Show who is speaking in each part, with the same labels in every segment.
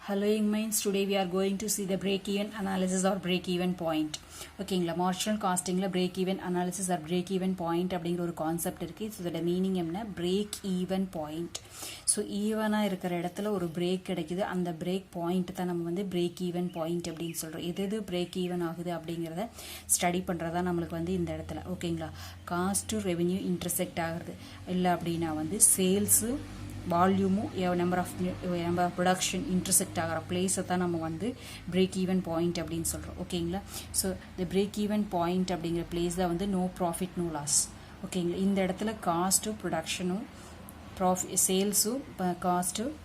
Speaker 1: Hello young minds, today we are going to see the break-even analysis or break-even point. ஓகேங்களா, marginal காஸ்டிங்கில் break even analysis or break even point அப்படிங்கிற ஒரு concept இருக்குது. So இதோட meaning என்ன, break even point. So ஈவனாக இருக்கிற இடத்துல ஒரு பிரேக் கிடைக்குது, அந்த பிரேக் பாயிண்ட் தான் நம்ம வந்து பிரேக் ஈவன் பாயிண்ட் அப்படின்னு சொல்கிறோம். எது பிரேக் ஈவன் ஆகுது அப்படிங்கிறத ஸ்டடி பண்ணுறதா நம்மளுக்கு வந்து இந்த இடத்துல. ஓகேங்களா, காஸ்ட் டு ரெவென்யூ இன்டர்செக்ட் ஆகுறது இல்லை அப்படின்னா வந்து சேல்ஸு வால்யூமும் நம்பர் ஆஃப் ப்ரொடக்ஷன் இன்டர்செக்ட் ஆகிற பிளேஸை தான் நம்ம வந்து பிரேக் ஈவன் பாயிண்ட் அப்படின்னு சொல்கிறோம். ஓகேங்களா, ஸோ இந்த பிரேக் ஈவன் பாயிண்ட் அப்படிங்கிற பிளேஸ் தான் வந்து நோ ப்ராஃபிட் நோ லாஸ். ஓகேங்களா, இந்த இடத்துல காஸ்ட்டும் ப்ரொடக்ஷனும் சேல்ஸும் காஸ்ட்டும்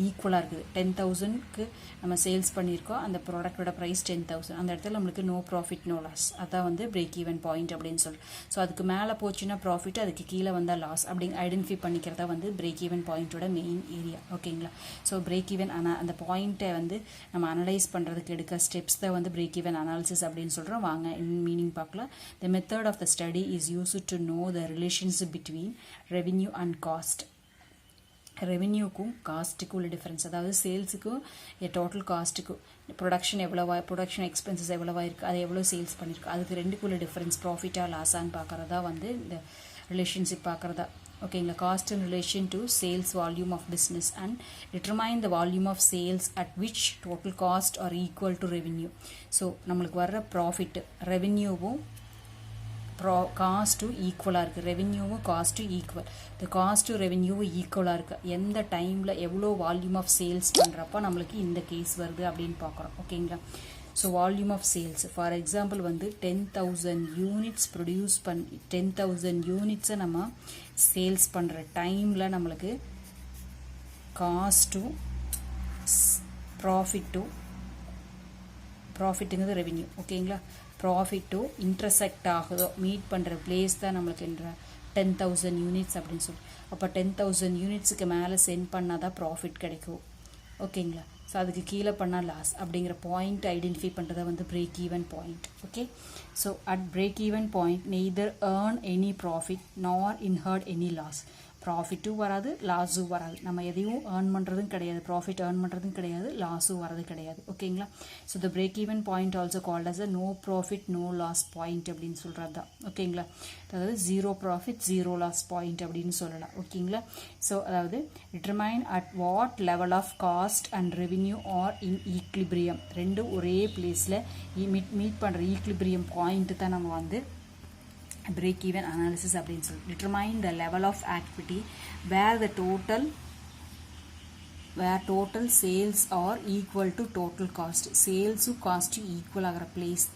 Speaker 1: ஈக்குவலாக இருக்குது. 10,000க்கு நம்ம சேல்ஸ் பண்ணியிருக்கோம், அந்த ப்ராடக்டோட ப்ரைஸ் 10,000. அந்த இடத்துல நம்மளுக்கு நோ ப்ராஃபிட் நோ லாஸ், அதான் வந்து பிரேக் ஈவன் பாயிண்ட் அப்படின்னு சொல்கிறோம். ஸோ அதுக்கு மேலே போச்சுன்னா ப்ராஃபிட், அதுக்கு கீழே வந்தால் லாஸ் அப்படிங்க ஐடென்டிஃபை பண்ணிக்கிறதா வந்து பிரேக் ஈவன் பாயிண்ட்டோட மெயின் ஏரியா. ஓகேங்களா, ஸோ பிரேக் ஈவன் அந்த பாயிண்ட்டை வந்து நம்ம அனலைஸ் பண்ணுறதுக்கு எடுக்க ஸ்டெப்ஸ் தான் வந்து பிரேக் ஈவன் அனாலிசிஸ் அப்படின்னு சொல்கிறோம். வாங்க மீனிங் பார்க்கலாம். த method of the study is used to know the relationship between revenue and cost. ரெவென்யூக்கும் காஸ்ட்டுக்கும் உள்ள டிஃப்ரென்ஸ், அதாவது சேல்ஸுக்கும் டோட்டல் காஸ்ட்டுக்கும் ப்ரொடக்ஷன் ப்ரொடக்ஷன் எக்ஸ்பென்சஸ் எவ்வளோவா இருக்குது, அது எவ்வளோ சேல்ஸ் பண்ணியிருக்கு, அதுக்கு ரெண்டுக்குள்ள டிஃப்ரென்ஸ் ப்ராஃபிட்டாக லாஸான்னு பார்க்குறதா வந்து இந்த ரிலேஷன்ஷிப் பார்க்குறதா. ஓகேங்களா, cost in relation to sales volume of business and determine the volume of sales at which total cost are equal to revenue. So நம்மளுக்கு வர்ற ப்ராஃபிட் ரெவென்யூவும் காஸ்ட்டும் ஈக்குவலாக இருக்குது, ரெவென்யூவும் காஸ்ட்டும் ஈக்குவல். இந்த காஸ்ட்டும் ரெவென்யூவும் ஈக்குவலாக இருக்குது எந்த டைமில் எவ்வளோ வால்யூம் ஆஃப் சேல்ஸ் பண்ணுறப்போ நம்மளுக்கு இந்த கேஸ் வருது அப்படின்னு பார்க்குறோம். ஓகேங்களா, so volume of sales for example வந்து 10,000 யூனிட்ஸ் ப்ரொடியூஸ் 10,000 யூனிட்ஸை நம்ம சேல்ஸ் பண்ணுற டைமில் நம்மளுக்கு காஸ்ட்டும் ப்ராஃபிட்டுங்கிறது ரெவென்யூ. ஓகேங்களா, ப்ராஃபிட்டோ இன்டர்செக்ட் ஆகுதோ மீட் பண்ணுற பிளேஸ் தான் நம்மளுக்கு என்ற 10,000 யூனிட்ஸ் அப்படின்னு சொல்லி. அப்போ 10,000 யூனிட்ஸுக்கு மேலே சென்ட் பண்ணால் தான் ப்ராஃபிட் கிடைக்கும். ஓகேங்களா, ஸோ அதுக்கு கீழே பண்ணால் லாஸ் அப்படிங்கிற பாயிண்ட் ஐடென்டிஃபை பண்ணுறதா வந்து break even point. Okay, so at break even point neither earn any profit நார் இன்ஹர்ட் எனி லாஸ். ப்ராஃபிட்டும் வராது, லாஸும் வராது. நம்ம எதையும் ஏர்ன் பண்ணுறதும் கிடையாது, ப்ராஃபிட் ஏர்ன் பண்ணுறதும் கிடையாது, லாஸும் வரது கிடையாது. ஓகேங்களா, so the break even point also called as a no profit no loss point அப்படின்னு சொல்கிறது தான். ஓகேங்களா, அதாவது zero profit zero loss point அப்படின்னு சொல்லலாம். ஓகேங்களா, ஸோ அதாவது determine at what level of cost and revenue are in equilibrium. ரெண்டும் ஒரே பிளேஸில் மீட் பண்ணுற ஈக்லிபிரியம் பாயிண்ட்டு தான் நம்ம வந்து break even analysis அப்படின்னு சொல்லி. determine the level of activity where total sales are equal to total cost. sales cost equal ஆகிற place,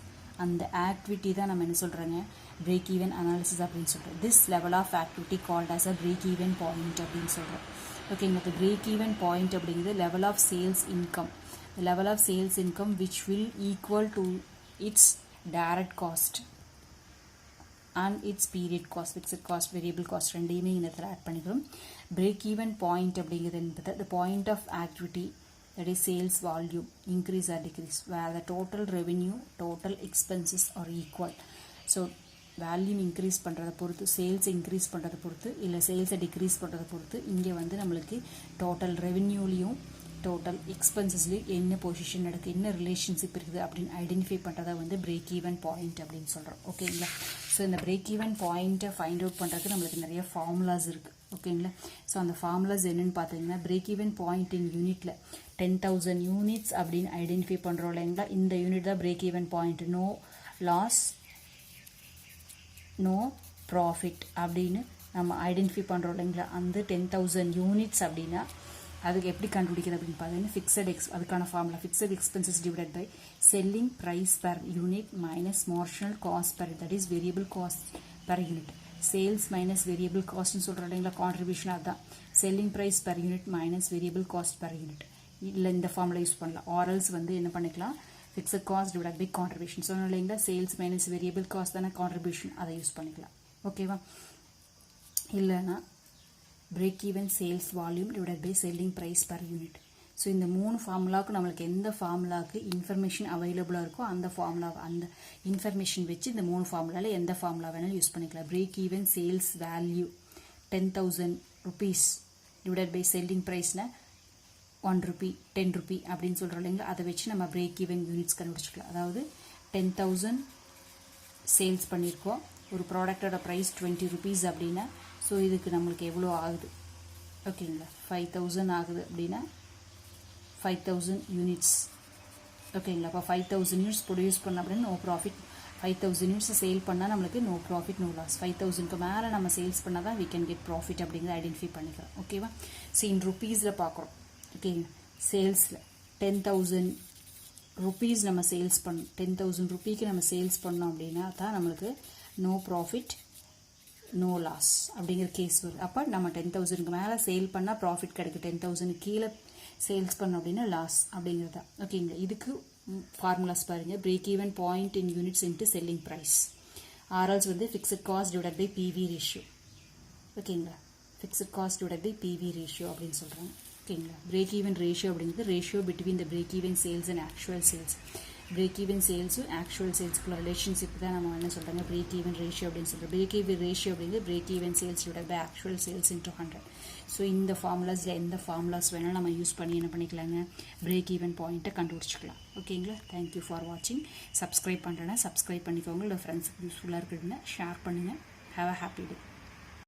Speaker 1: அந்த ஆக்டிவிட்டி தான் நம்ம என்ன சொல்கிறோங்க பிரேக் ஈவன் அனாலிசிஸ் அப்படின்னு சொல்கிறோம். This level of activity called as a break even point அப்படின்னு சொல்கிறோம். ஓகேங்க, இந்த பிரேக் ஈவன் பாயிண்ட் அப்படிங்கிறது level of sales income, level of sales income which will equal to its direct cost and its period cost, fixed cost, variable cost ரெண்டையுமே இந்த இடத்துல add பண்ணிக்கிறோம். Break even point அப்படிங்கிறது என்பது the point of activity, that is sales volume, increase or decrease where the total revenue, total expenses are equal. So volume increase பண்ணுறதை பொறுத்து, sales increase பண்ணுறதை பொறுத்து இல்லை சேல்ஸை டிக்ரீஸ் பண்ணுறதை பொறுத்து இங்கே வந்து நம்மளுக்கு டோட்டல் ரெவென்யூலையும் டோட்டல் எக்ஸ்பென்சஸ்லேயும் என்ன பொசிஷன் நடக்குது, என்ன ரிலேஷன்ஷிப் இருக்குது அப்படின்னு ஐடென்டிஃபை பண்ணுறதா வந்து பிரேக் ஈவன் பாயிண்ட் அப்படின்னு சொல்கிறோம். ஓகேங்களா, ஸோ இந்த பிரேக் ஈவன் பாயிண்ட்டை ஃபைண்ட் அவுட் பண்ணுறதுக்கு நம்மளுக்கு நிறைய ஃபார்முலாஸ் இருக்குது. ஓகேங்களா, ஸோ அந்த ஃபார்முலாஸ் என்னென்னு பார்த்தீங்கன்னா பிரேக் ஈவன் பாயிண்ட் இன் யூனிட்டில் 10,000 யூனிட்ஸ் அப்படின்னு ஐடென்டிஃபை பண்ணுறோம் இல்லைங்களா, இந்த யூனிட் தான் break even point. No loss no profit அப்படின்னு நம்ம ஐடென்டிஃபை பண்ணுறோம் இல்லைங்களா. அந்த 10,000 யூனிட்ஸ் அப்படின்னா அதுக்கு எப்படி கண்டுபிடிக்கிறது அப்படின்னு பார்த்தீங்கன்னா அதுக்கான formula fixed expenses divided by selling price per unit minus marginal cost per, that is variable cost per unit. Sales minus variable காஸ்ட்னு சொல்கிறோம் இல்லைங்களா, கான்ட்ரிபியூஷன் அதுதான். Selling price per unit minus variable cost per unit. இல்லை இந்த formula use பண்ணலாம். Or else வந்து என்ன பண்ணிக்கலாம், fixed cost divide by contribution சொன்னோம் இல்லைங்களா. சேல்ஸ் மைனஸ் வேரியபிள் காஸ்ட் தானே கான்ட்ரிபியூஷன், அதை யூஸ் பண்ணிக்கலாம். ஓகேவா, இல்லைன்னா break even sales volume divide by selling price per unit. So இந்த 3 ஃபார்முலாவுக்கு நம்மளுக்கு எந்த ஃபார்முலாவுக்கு இன்ஃபர்மேஷன் அவைலபிளாக இருக்கோ அந்த இன்ஃபர்மேஷன் வச்சு இந்த 3 ஃபார்முலாவில் எந்த ஃபார்முலா வேணாலும் யூஸ் பண்ணிக்கலாம். Break even sales value 10,000 rupees divide by selling ப்ரைஸ்னால் 1 rupee 10 rupee அப்படின்னு சொல்கிறோம் இல்லைங்களா, அதை வச்சு நம்ம பிரேக் ஈவன் யூனிட்ஸ் கண்டுபிடிச்சிக்கலாம். அதாவது 10,000 சேல்ஸ் பண்ணியிருக்கோம், ஒரு ப்ராடக்டோட ப்ரைஸ் 20 rupees அப்படின்னா, ஸோ இதுக்கு நம்மளுக்கு எவ்வளோ ஆகுது ஓகேங்களா, 5,000 ஆகுது அப்படின்னா 5,000 யூனிட்ஸ் ஓகேங்களா. அப்போ 5,000 யூனிட்ஸ் ப்ரொடியூஸ் பண்ண அப்படின்னு நோ ப்ராஃபிட், 5,000 யூனிட்ஸை சேல் பண்ணால் நம்மளுக்கு நோ ப்ராஃபிட் நோ லாஸ், 5,000க்கு மேலே நம்ம சேல்ஸ் பண்ணால் தான் we can get ப்ராஃபிட் அப்படிங்கிறத ஐடென்டிஃபை பண்ணிக்கிறோம். ஓகேவா. ஸோ இன் ருப்பீஸில் பார்க்குறோம் ஓகேங்க. சேல்ஸில் 10,000 rupees நம்ம சேல்ஸ் பண்ணோம், 10,000 rupeeக்கு நம்ம சேல்ஸ் பண்ணோம் அப்படின்னா தான் நம்மளுக்கு நோ ப்ராஃபிட் நோ லாஸ் அப்படிங்கிற கேஸ் வருது. அப்போ நம்ம 10,000க்கு மேலே சேல் பண்ணால் ப்ராஃபிட் கிடைக்கும், 10,000 கீழே சேல்ஸ் பண்ணோம் அப்படின்னா லாஸ் அப்படிங்கிறதா. ஓகேங்களா. இதுக்கு ஃபார்முலாஸ் பாருங்கள். Break even point in units into selling price, or else வந்து fixed cost divide by PV ratio. ஓகேங்களா. Fixed cost divide by PV ratio அப்படின்னு சொல்கிறாங்க. ஓகேங்களா. பிரேக் ஈவன் ரேஷியோ அப்படிங்கிறது ratio between the break even sales and actual sales. பிரேக் ஈவன் சேல்ஸும் actual சேல்ஸுக்குள்ள ரிலேஷன்ஷிப் தான் நம்ம என்ன சொல்கிறாங்க பிரேக் ஈவன் ரேஷியோ அப்படின்னு சொல்கிறோம். பிரேக் ஈவன் ரேஷியோ அப்படிங்கிறது break even sales divide by actual sales into 100. So இந்த ஃபார்முலாஸில் எந்த ஃபார்முலாஸ் வேணாலும் நம்ம யூஸ் பண்ணி என்ன பண்ணிக்கலாங்க பிரேக் ஈவன் பாயிண்ட்டை கண்டுபிடிச்சிக்கலாம். ஓகேங்களா. தேங்க்யூ ஃபார் வாட்சிங். சப்ஸ்கிரைப் பண்ணுறேன்னா சப்ஸ்கிரைப் பண்ணிக்கோங்க, இல்லை ஃப்ரெண்ட்ஸுக்கு யூஸ்ஃபுல்லாக இருக்குதுன்னா ஷேர் பண்ணுங்கள். Have a happy day.